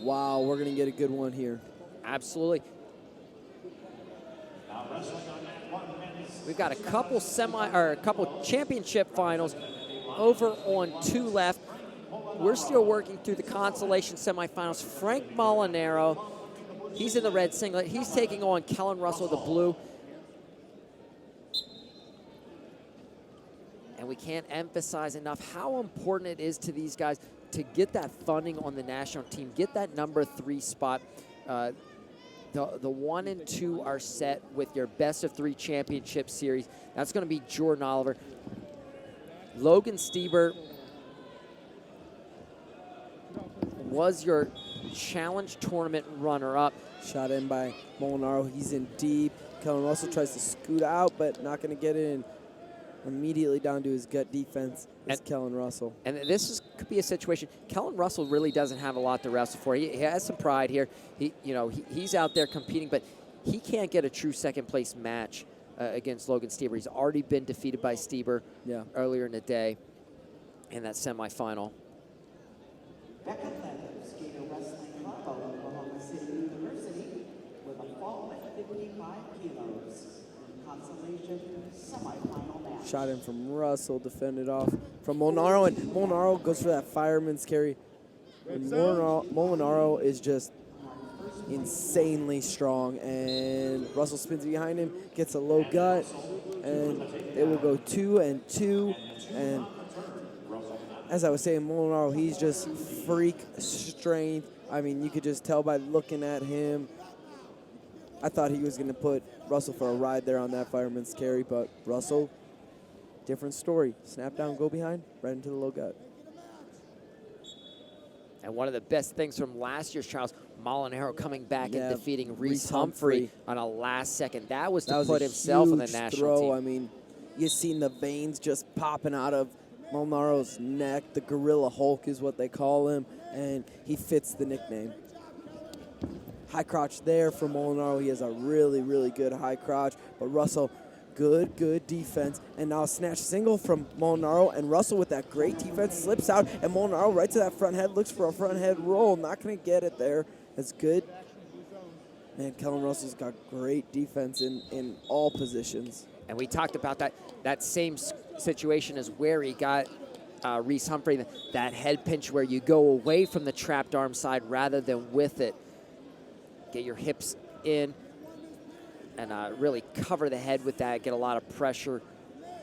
wow, we're going to get a good one here. Absolutely. We've got a couple championship finals over on 2 left. We're still working through the consolation semifinals. Frank Molinaro, he's in the red singlet. He's taking on Kellen Russell, the blue. And we can't emphasize enough how important it is to these guys to get that funding on the national team, get that number 3 spot. The 1 and 2 are set with your best of 3 championship series. That's going to be Jordan Oliver. Logan Stieber was your challenge tournament runner-up. Shot in by Molinaro. He's in deep. Kellen Russell tries to scoot out, but not going to get in. Immediately down to his gut defense is Kellen Russell. And could be a situation. Kellen Russell really doesn't have a lot to wrestle for. He has some pride here. He's out there competing, but he can't get a true second-place match against Logan Stieber. He's already been defeated by Stieber earlier in the day in that semifinal. Skater Wrestling Combo in Oklahoma City University with a fall at 55 kilos. Consolation semifinal match. Shot in from Russell, defended off from Molinaro, and Molinaro goes for that fireman's carry. And Molinaro is just insanely strong, and Russell spins behind him, gets a low gut, and it will go 2 and 2. And as I was saying, Molinaro, he's just freak strength. I mean, you could just tell by looking at him. I thought he was going to put Russell for a ride there on that fireman's carry, but Russell, different story. Snap down, go behind, right into the low gut. And one of the best things from last year's trials, Molinaro coming back and defeating Reese Humphrey on a last second. That was to put himself on the national team. I mean, you've seen the veins just popping out of Molinaro's neck. The Gorilla Hulk is what they call him, and he fits the nickname. High crotch there for Molinaro. He has a really, really good high crotch. But Russell, good defense. And now a snatch single from Molinaro. And Russell with that great defense slips out. And Molinaro right to that front head, looks for a front head roll. Not going to get it there. That's good. Man, Kellen Russell's got great defense in all positions. And we talked about that same situation as where he got Reese Humphrey, that head pinch where you go away from the trapped arm side rather than with it. Get your hips in and really cover the head with that. Get a lot of pressure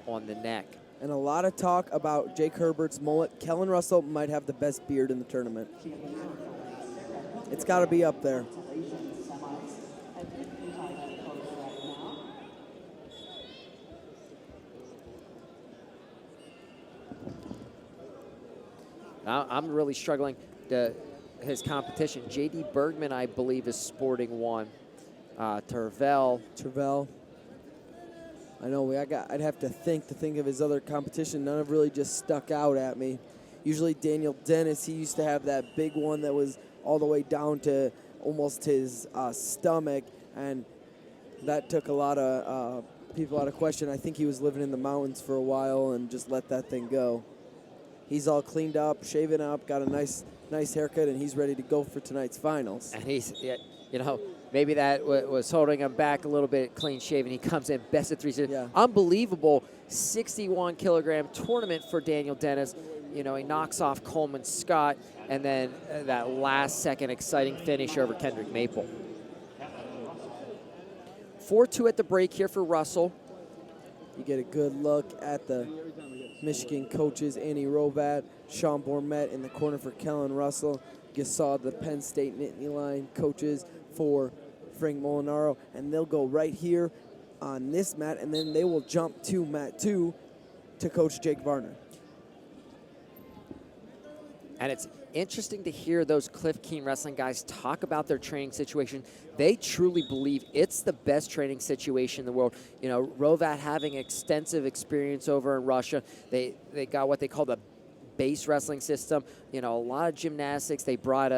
on the neck. And a lot of talk about Jake Herbert's mullet. Kellen Russell might have the best beard in the tournament. It's got to be up there. I'm really struggling to his competition. J.D. Bergman, I believe, is sporting one. Tervel. I know. I'd have to think of his other competition. None have really just stuck out at me. Usually Daniel Dennis, he used to have that big one that was all the way down to almost his stomach, and that took a lot of people out of question. I think he was living in the mountains for a while and just let that thing go. He's all cleaned up, shaven up, got a nice haircut, and he's ready to go for tonight's finals. And he's, maybe that was holding him back a little bit, clean shaven. He comes in best of 3. Yeah. Unbelievable 61-kilogram tournament for Daniel Dennis. He knocks off Coleman Scott, and then that last-second exciting finish over Kendrick Maple. 4-2 at the break here for Russell. You get a good look at the Michigan coaches, Annie Rovat, Sean Bourmet in the corner for Kellen Russell. You saw the Penn State Nittany line coaches for Frank Molinaro, and they'll go right here on this mat, and then they will jump to mat 2 to Coach Jake Varner. And it's interesting to hear those Cliff Keen Wrestling guys talk about their training situation. They truly believe it's the best training situation in the world. Rovat having extensive experience over in Russia. They got what they call the base wrestling system. A lot of gymnastics. They brought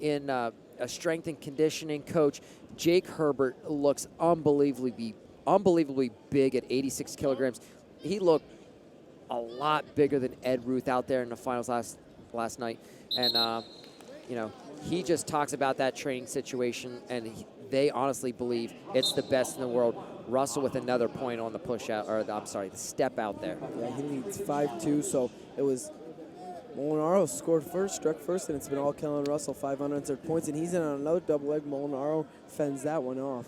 in a strength and conditioning coach. Jake Herbert looks unbelievably big at 86 kilograms. He looked a lot bigger than Ed Ruth out there in the finals last night. And, he just talks about that training situation, and they honestly believe it's the best in the world. Russell with another point on the push out, or I'm sorry, the step out there. Yeah, he leads 5-2, so it was Molinaro scored first, struck first, and it's been all Kellen Russell, 5 unanswered points, and he's in on another double leg. Molinaro fends that one off.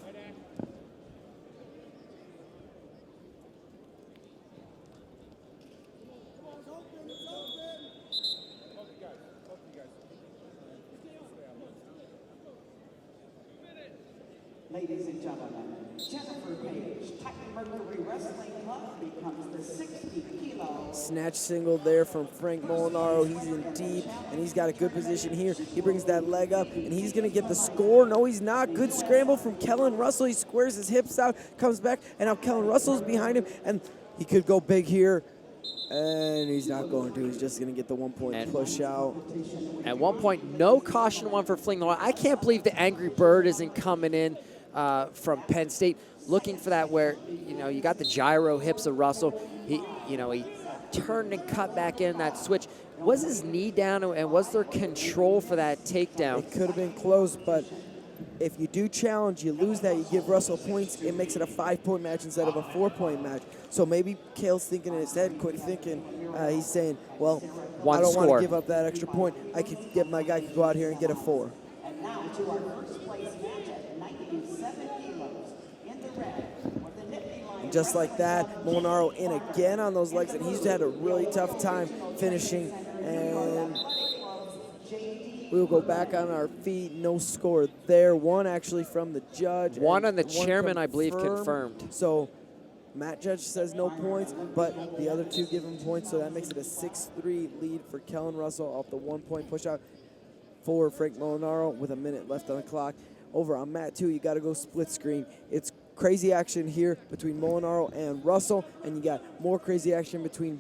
Ladies and gentlemen, Jennifer Page, Titan Mercury Wrestling Club becomes the 60-kilo. Snatch single there from Frank Molinaro. He's in deep, and he's got a good position here. He brings that leg up, and he's going to get the score. No, he's not. Good scramble from Kellen Russell. He squares his hips out, comes back, and now Kellen Russell's behind him, and he could go big here, and he's not going to. He's just going to get the 1 point push out. At 1 point, no caution one for Fling. I can't believe the Angry Bird isn't coming in from Penn State, looking for that where, you got the gyro hips of Russell. He turned and cut back in that switch. Was his knee down, and was there control for that takedown? It could have been close, but if you do challenge, you lose that, you give Russell points, it makes it a 5-point match instead of a 4-point match. So maybe Kale's thinking in his head, quick thinking, he's saying, well, I don't want to give up that extra point. I could get my guy could go out here and get a 4. And now to our first place match at 97 kilos in the red with the Nittany line. And just like that, Molinaro in again on those legs, and he's had a really tough time finishing. And we'll go back on our feet. No score there. One actually from the judge. One on the chairman, I believe, confirmed. So Matt Judge says no points, but the other two give him points, so that makes it a 6-3 lead for Kellen Russell off the 1 point push out for Frank Molinaro with a minute left on the clock. Over on Mat 2, you got to go split screen. It's crazy action here between Molinaro and Russell, and you got more crazy action between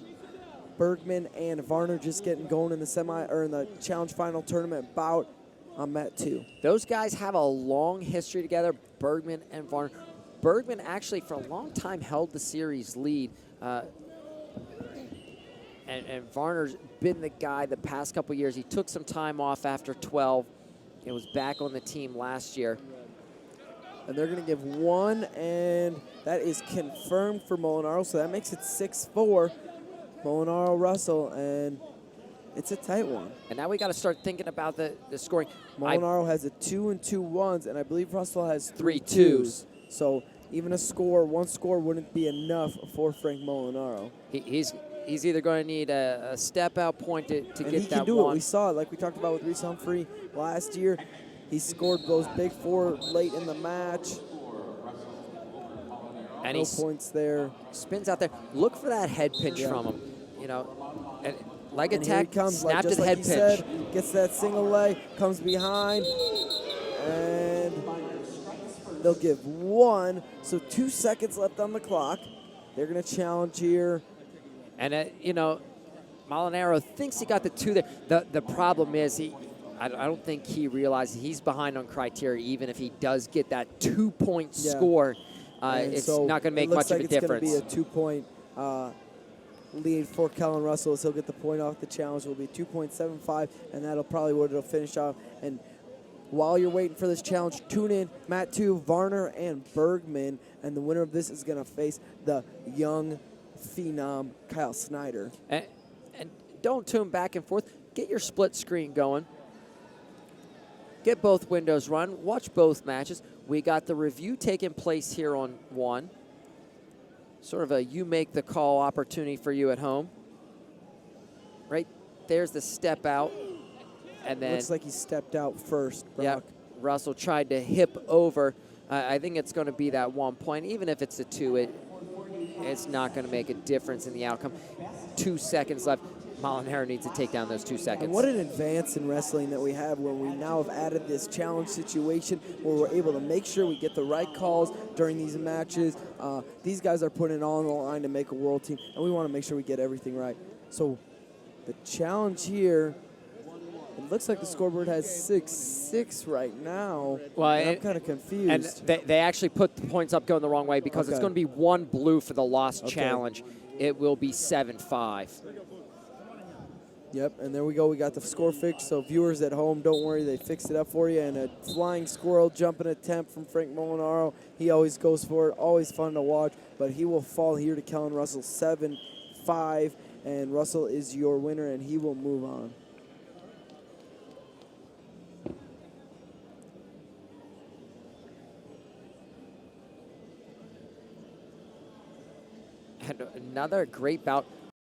Bergman and Varner just getting going in the in the challenge final tournament bout on Mat 2. Those guys have a long history together, Bergman and Varner. Bergman actually for a long time held the series lead, and Varner's been the guy the past couple years. He took some time off after 12. He was back on the team last year. And they're going to give one, and that is confirmed for Molinaro, so that makes it 6-4. Molinaro, Russell, and it's a tight one. And now we got to start thinking about the scoring. Molinaro has a 2 and 2 1s, and I believe Russell has 3 2s. So even one score wouldn't be enough for Frank Molinaro. He's either going to need a step out point to get that one. And he can do it. We saw it, like we talked about with Reese Humphrey last year. He scored those big 4 late in the match. And no points there. Spins out there. Look for that head pinch from him. And leg attack, comes, snap to the like head pinch. pinch. Gets that single leg, comes behind, and they'll give 1. So 2 seconds left on the clock. They're going to challenge here. And, Molinaro thinks he got the 2 there. The problem is I don't think he realizes he's behind on criteria, even if he does get that 2-point score. It's so not going to make much of a difference. It looks like it's going to be a 2-point lead for Kellen Russell, as he'll get the point off the challenge. It will be 2.75, and that'll probably what it'll finish off. And while you're waiting for this challenge, tune in Mat 2, Varner, and Bergman, and the winner of this is going to face the young phenom Kyle Snyder. And don't tune back and forth. Get your split screen going. Get both windows run. Watch both matches. We got the review taking place here on 1. Sort of a you make the call opportunity for you at home. Right there's the step out. And then looks like he stepped out first, Brock. Yeah, Russell tried to hip over. I think it's going to be that 1 point. Even if it's a 2, it's not going to make a difference in the outcome. 2 seconds left. Molinaro needs to take down those 2 seconds. And what an advance in wrestling that we have when we now have added this challenge situation where we're able to make sure we get the right calls during these matches. These guys are putting it all on the line to make a world team, and we want to make sure we get everything right. So the challenge here, it looks like the scoreboard has 6-6 right now. Well, I'm kind of confused. And they actually put the points up going the wrong way because it's going to be 1 blue for the lost challenge. It will be 7-5. Yep, and there we go. We got the score fixed. So viewers at home, don't worry, they fixed it up for you. And a flying squirrel jumping attempt from Frank Molinaro. He always goes for it. Always fun to watch. But he will fall here to Kellen Russell 7-5. And Russell is your winner, and he will move on. And another great bout